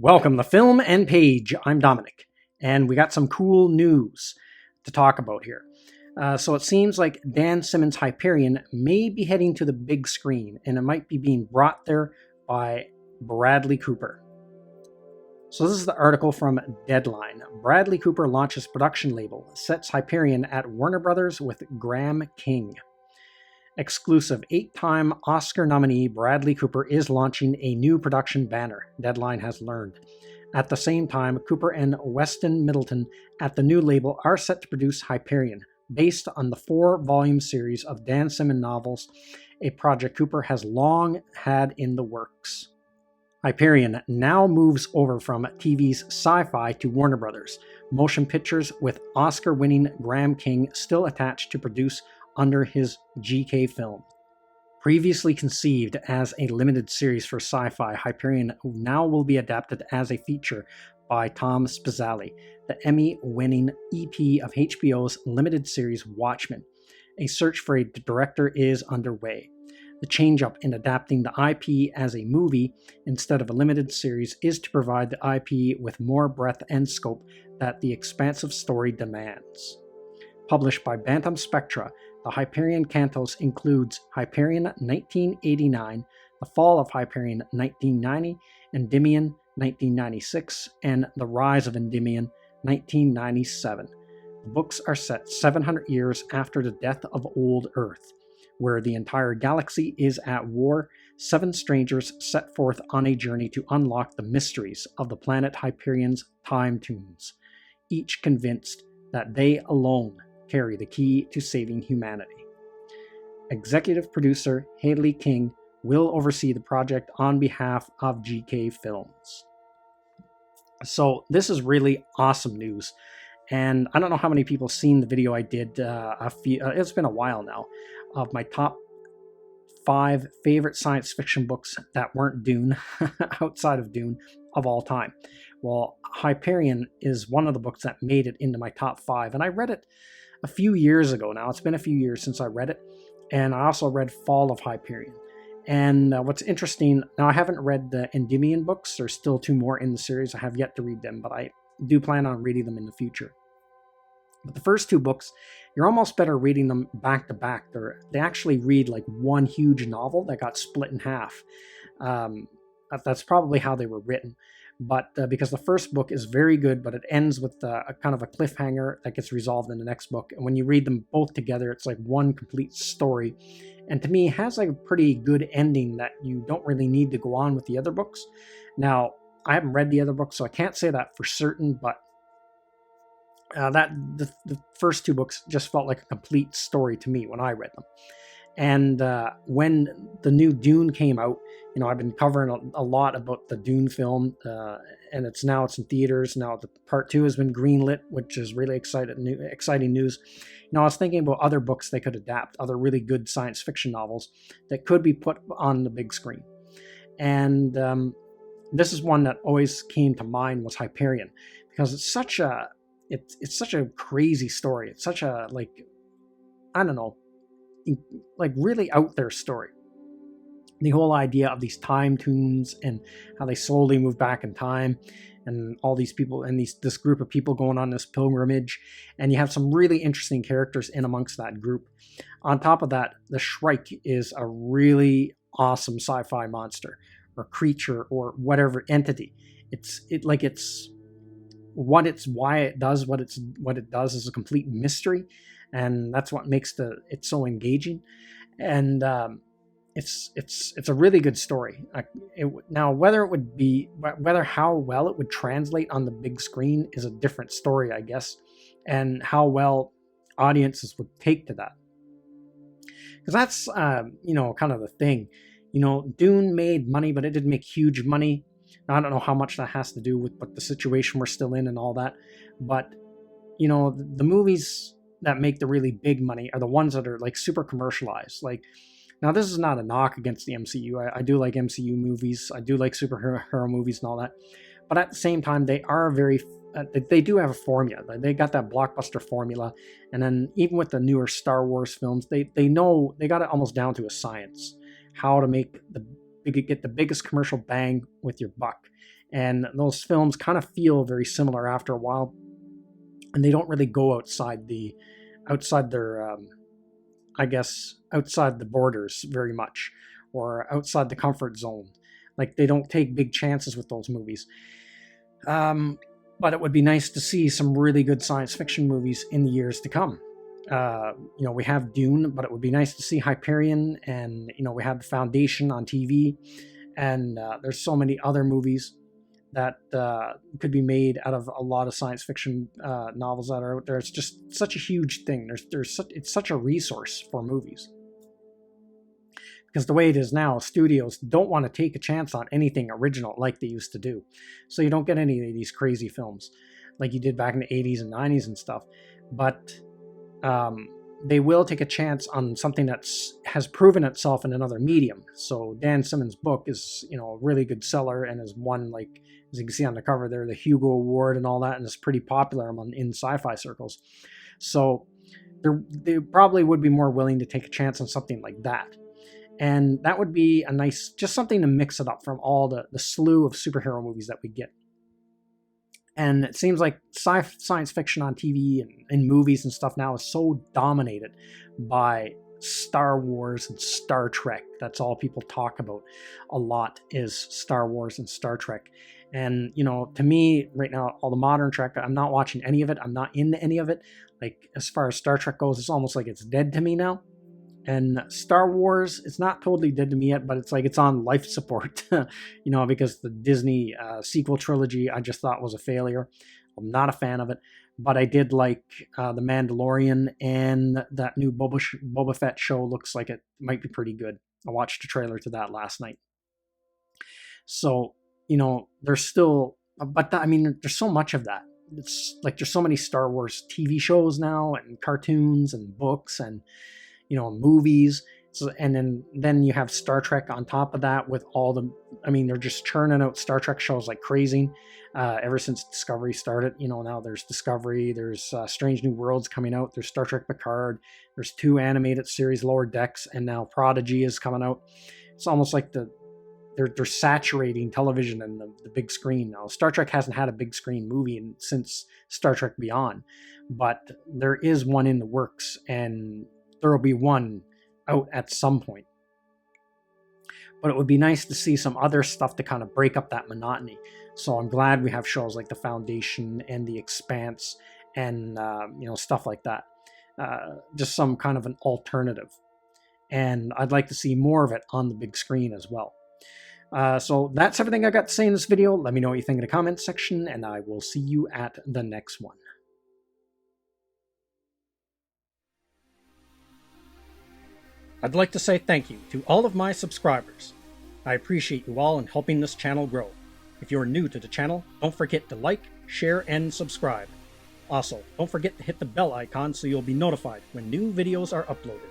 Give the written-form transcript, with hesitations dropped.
Welcome to Film and Page. I'm Dominic, and we got some cool news to talk about here. So it seems like Dan Simmons Hyperion may be heading to the big screen, and it might be being brought there by Bradley Cooper. So this is the article from Deadline. Bradley Cooper launches production label, sets Hyperion at Warner Brothers with Graham King. Exclusive 8-time Oscar nominee Bradley Cooper is launching a new production banner, Deadline has learned. At the same time, Cooper and Weston Middleton at the new label are set to produce Hyperion, based on the 4-volume series of Dan Simmons novels, a project Cooper has long had in the works. Hyperion now moves over from TV's Sci-Fi to Warner Brothers Motion Pictures, with Oscar-winning Graham King still attached to produce under his GK film. Previously conceived as a limited series for Sci-Fi, Hyperion now will be adapted as a feature by Tom Spezialy, the Emmy-winning EP of HBO's limited series Watchmen. A search for a director is underway. The change-up in adapting the IP as a movie instead of a limited series is to provide the IP with more breadth and scope that the expansive story demands. Published by Bantam Spectra, the Hyperion Cantos includes Hyperion 1989, The Fall of Hyperion 1990, Endymion 1996, and The Rise of Endymion 1997. The books are set 700 years after the death of Old Earth, where the entire galaxy is at war. 7 strangers set forth on a journey to unlock the mysteries of the planet Hyperion's time tunes, each convinced that they alone carry the key to saving humanity. Executive producer Haley King will oversee the project on behalf of GK Films. So this is really awesome news, and I don't know how many people seen the video I did it's been a while now, of my top 5 favorite science fiction books that weren't Dune, outside of Dune, of all time. Well, Hyperion is one of the books that made it into my top 5, and I read it a few years ago now. It's been a few years since I read it, and I also read Fall of Hyperion. And what's interesting, now I haven't read the Endymion books. There's still 2 more in the series. I have yet to read them, but I do plan on reading them in the future. But the first 2 books, you're almost better reading them back to back. They actually read like one huge novel that got split in half. That's probably how they were written. But because the first book is very good, but it ends with a kind of a cliffhanger that gets resolved in the next book. And when you read them both together, it's like one complete story. And to me, it has like a pretty good ending that you don't really need to go on with the other books. Now, I haven't read the other books, so I can't say that for certain, but the first 2 books just felt like a complete story to me when I read them. And when the new Dune came out, I've been covering a lot about the Dune film, and it's in theaters. Now the part 2 has been greenlit, which is really exciting news. I was thinking about other books they could adapt, other really good science fiction novels that could be put on the big screen. And this is one that always came to mind, was Hyperion, because it's such a crazy story. It's such a really out there story. The whole idea of these time tunes and how they slowly move back in time, and all these people and this group of people going on this pilgrimage, and you have some really interesting characters in amongst that group. On top of that, the Shrike is a really awesome sci-fi monster or creature or whatever entity. Why it does what it does is a complete mystery, and that's what makes it so engaging. And it's a really good story. Now, whether how well it would translate on the big screen is a different story, I guess, and how well audiences would take to that. Because that's kind of the thing. Dune made money, but it didn't make huge money. Now, I don't know how much that has to do with the situation we're still in and all that, but the movies that make the really big money are the ones that are like super commercialized. Now, this is not a knock against the MCU. I do like MCU movies. I do like superhero movies and all that. But at the same time, they are they do have a formula. They got that blockbuster formula. And then even with the newer Star Wars films, they got it almost down to a science, how to get the biggest commercial bang with your buck. And those films kind of feel very similar after a while, and they don't really go outside their I guess outside the borders very much, or outside the comfort zone. Like, they don't take big chances with those movies. But it would be nice to see some really good science fiction movies in the years to come. We have Dune, but it would be nice to see Hyperion, and we have The Foundation on TV, and there's so many other movies that could be made out of a lot of science fiction novels that are out there. It's just such a huge thing. It's such a resource for movies. Because the way it is now, studios don't want to take a chance on anything original like they used to do. So you don't get any of these crazy films like you did back in the 80s and 90s and stuff. But they will take a chance on something that has proven itself in another medium. So Dan Simmons' book is, a really good seller, and has won, like, as you can see on the cover there, the Hugo Award and all that, and it's pretty popular in sci-fi circles. So they probably would be more willing to take a chance on something like that. And that would be a nice, just something to mix it up from all the slew of superhero movies that we get. And it seems like science fiction on TV and movies and stuff now is so dominated by Star Wars and Star Trek. That's all people talk about a lot, is Star Wars and Star Trek. And, to me, right now, all the modern Trek, I'm not watching any of it. I'm not into any of it. Like, as far as Star Trek goes, it's almost like it's dead to me now. And Star Wars, it's not totally dead to me yet, but it's like it's on life support, because the Disney sequel trilogy I just thought was a failure. I'm not a fan of it, but I did like The Mandalorian, and that new Boba Fett show looks like it might be pretty good. I watched a trailer to that last night. So, there's still, there's so much of that. It's like there's so many Star Wars TV shows now, and cartoons and books, and movies. So, and then you have Star Trek on top of that with all they're just churning out Star Trek shows like crazy. Ever since Discovery started, now there's Discovery, there's Strange New Worlds coming out, there's Star Trek Picard, there's 2 animated series, Lower Decks, and now Prodigy is coming out. It's almost like they're saturating television and the big screen now. Star Trek hasn't had a big screen movie since Star Trek Beyond, but there is one in the works, and there will be one out at some point. But it would be nice to see some other stuff to kind of break up that monotony. So I'm glad we have shows like The Foundation and The Expanse, and stuff like that. Just some kind of an alternative. And I'd like to see more of it on the big screen as well. So that's everything I got to say in this video. Let me know what you think in the comments section, and I will see you at the next one. I'd like to say thank you to all of my subscribers. I appreciate you all in helping this channel grow. If you're new to the channel, don't forget to like, share, and subscribe. Also, don't forget to hit the bell icon so you'll be notified when new videos are uploaded.